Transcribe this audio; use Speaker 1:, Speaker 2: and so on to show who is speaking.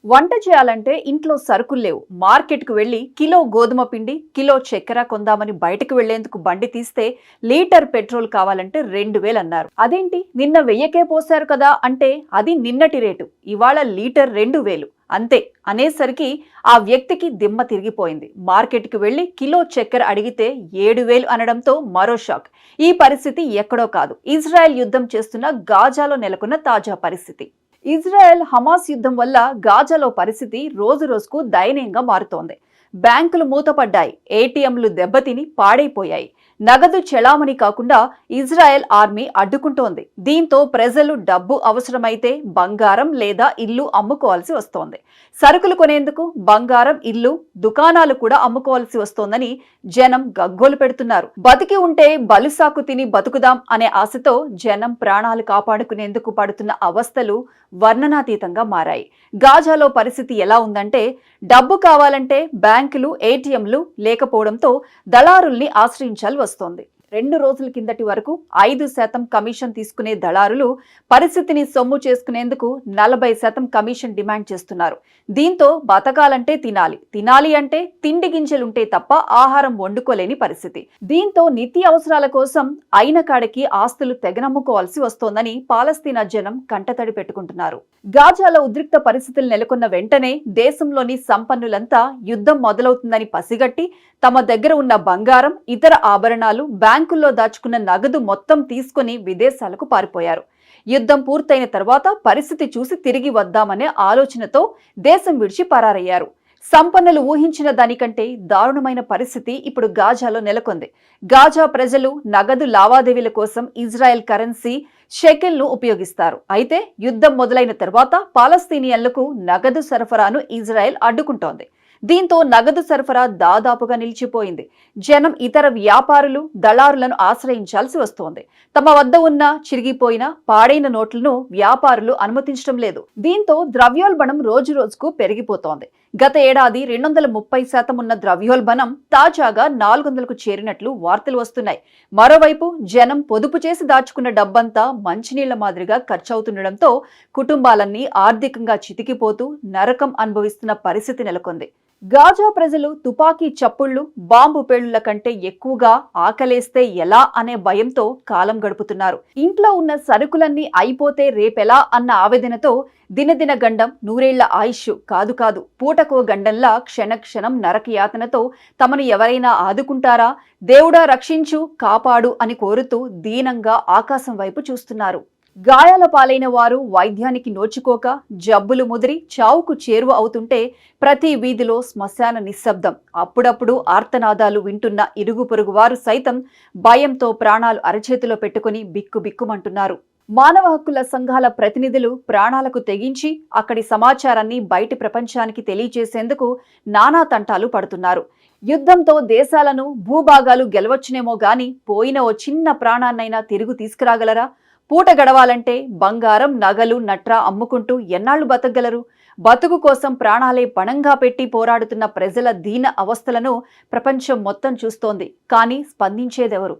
Speaker 1: వంట చేయాలంటే ఇంట్లో సరుకులు లేవు. మార్కెట్‌కు వెళ్లి కిలో గోధుమ పిండి, కిలో చక్కెర కొందామని బయటకు వెళ్లేందుకు బండి తీస్తే లీటర్ పెట్రోల్ కావాలంటే 2000 అన్నారు. అదేంటి నిన్న 1000కే పోశారు కదా అంటే అది నిన్నటి రేటు. ఇవాళ లీటర్ 2000 అంతే అనేసరికి ఆ వ్యక్తికి దిమ్మ తిరిగిపోయింది. మార్కెట్‌కి వెళ్లి కిలో చక్కెర అడిగితే 7000 అనడంతో మరో షాక్. ఈ పరిస్థితి ఎక్కడో కాదు, ఇజ్రాయెల్ యుద్ధం చేస్తున్న గాజాలో నెలకొన్న తాజా పరిస్థితి. ఇజ్రాయెల్ హమాస్ యుద్ధం వల్ల గాజాలో పరిస్థితి రోజు రోజుకు దయనీయంగా మారుతోంది. బ్యాంకులు మూతపడ్డాయి, ఏటీఎంలు దెబ్బతిని పాడైపోయాయి. నగదు చెలామణి కాకుండా ఇజ్రాయెల్ ఆర్మీ అడ్డుకుంటోంది. దీంతో ప్రజలు డబ్బు అవసరమైతే బంగారం లేదా ఇల్లు అమ్ముకోవాల్సి వస్తోంది. సరుకులు కొనేందుకు బంగారం, ఇల్లు, దుకాణాలు కూడా అమ్ముకోవాల్సి వస్తోందని జనం గగ్గోలు పెడుతున్నారు. బతికి ఉంటే బలుసాకు తిని బతుకుదాం అనే ఆశతో జనం ప్రాణాలు కాపాడుకునేందుకు పడుతున్న అవస్థలు వర్ణనాతీతంగా మారాయి. గాజాలో పరిస్థితి ఎలా ఉందంటే, డబ్బు కావాలంటే బ్యాంకులు, ఏటీఎంలు లేకపోవడంతో దళారుల్ని ఆశ్రయించాల్సి వస్తోంది. 2 రోజుల కిందటి వరకు 5% కమిషన్ తీసుకునే దళారులు పరిస్థితిని సొమ్ము చేసుకునేందుకు 40% కమిషన్ డిమాండ్ చేస్తున్నారు. దీంతో బతకాలంటే తినాలి అంటే తిండి గింజలుంటే తప్ప ఆహారం వండుకోలేని పరిస్థితి. దీంతో నిత్య అవసరాల కోసం అయిన కాడికి ఆస్తులు తెగనమ్ముకోవాల్సి వస్తోందని పాలస్తీనా జనం కంటతడి పెట్టుకుంటున్నారు. గాజాలో ఉద్రిక్త పరిస్థితులు నెలకొన్న వెంటనే దేశంలోని సంపన్నులంతా యుద్ధం మొదలవుతుందని పసిగట్టి తమ దగ్గర ఉన్న బంగారం, ఇతర ఆభరణాలు, బ్యాంకుల్లో దాచుకున్న నగదు మొత్తం తీసుకుని విదేశాలకు పారిపోయారు. యుద్ధం పూర్తయిన తర్వాత పరిస్థితి చూసి తిరిగి వద్దామనే ఆలోచనతో దేశం విడిచి పరారయ్యారు. సంపన్నులు ఊహించిన దానికంటే దారుణమైన పరిస్థితి ఇప్పుడు గాజాలో నెలకొంది. గాజా ప్రజలు నగదు లావాదేవీల కోసం ఇజ్రాయెల్ కరెన్సీ షెకెల్ను ఉపయోగిస్తారు. అయితే యుద్ధం మొదలైన తర్వాత పాలస్తీనియన్లకు నగదు సరఫరాను ఇజ్రాయెల్ అడ్డుకుంటోంది. దీంతో నగదు సరఫరా దాదాపుగా నిలిచిపోయింది. జనం ఇతర వ్యాపారులు, దళారులను ఆశ్రయించాల్సి వస్తోంది. తమ వద్ద ఉన్న చిరిగిపోయిన, పాడైన నోట్లను వ్యాపారులు అనుమతించడం లేదు. దీంతో ద్రవ్యోల్బణం రోజు రోజుకు పెరిగిపోతోంది. గత ఏడాది 230% ఉన్న ద్రవ్యోల్బణం తాజాగా 400కు చేరినట్లు వార్తలు వస్తున్నాయి. మరోవైపు జనం పొదుపు చేసి దాచుకున్న డబ్బంతా మంచినీళ్ల మాదిరిగా ఖర్చవుతుండటంతో కుటుంబాలన్నీ ఆర్థికంగా చితికిపోతూ నరకం అనుభవిస్తున్న పరిస్థితి నెలకొంది. గాజా ప్రజలు తుపాకీ చప్పుళ్లు, బాంబు పేలుళ్ల కంటే ఎక్కువగా ఆకలేస్తే ఎలా అనే భయంతో కాలం గడుపుతున్నారు. ఇంట్లో ఉన్న సరుకులన్నీ అయిపోతే రేపెలా అన్న ఆవేదనతో దినదిన గండం, నూరేళ్ల ఆయుష్ కాదు పూటకో గండంలా క్షణక్షణం నరకయాతనతో తమను ఎవరైనా ఆదుకుంటారా, దేవుడా రక్షించు, కాపాడు అని కోరుతూ దీనంగా ఆకాశం వైపు చూస్తున్నారు. గాయాల పాలైన వారు వైద్యానికి నోచుకోక జబ్బులు ముదిరి చావుకు చేరువ అవుతుంటే ప్రతి వీధిలో శ్మశాన నిశ్శబ్దం. అప్పుడప్పుడు ఆర్తనాదాలు వింటున్న ఇరుగు పొరుగు వారు సైతం భయంతో ప్రాణాలు అరచేతిలో పెట్టుకుని బిక్కుబిక్కుమంటున్నారు. మానవ హక్కుల సంఘాల ప్రతినిధులు ప్రాణాలకు తెగించి అక్కడి సమాచారాన్ని బయటి ప్రపంచానికి తెలియజేసేందుకు నానా తంటాలు పడుతున్నారు. యుద్ధంతో దేశాలను, భూభాగాలు గెలవచ్చునేమో గాని పోయిన ఓ చిన్న ప్రాణాన్నైనా తిరిగి తీసుకురాగలరా? పూట గడవాలంటే బంగారం, నగలు, నట్రా అమ్ముకుంటూ ఎన్నాళ్లు బతకగలరు? బతుకు కోసం ప్రాణాలే పణంగా పెట్టి పోరాడుతున్న ప్రజల దీన అవస్థలను ప్రపంచం మొత్తం చూస్తోంది. కానీ స్పందించేదెవరు?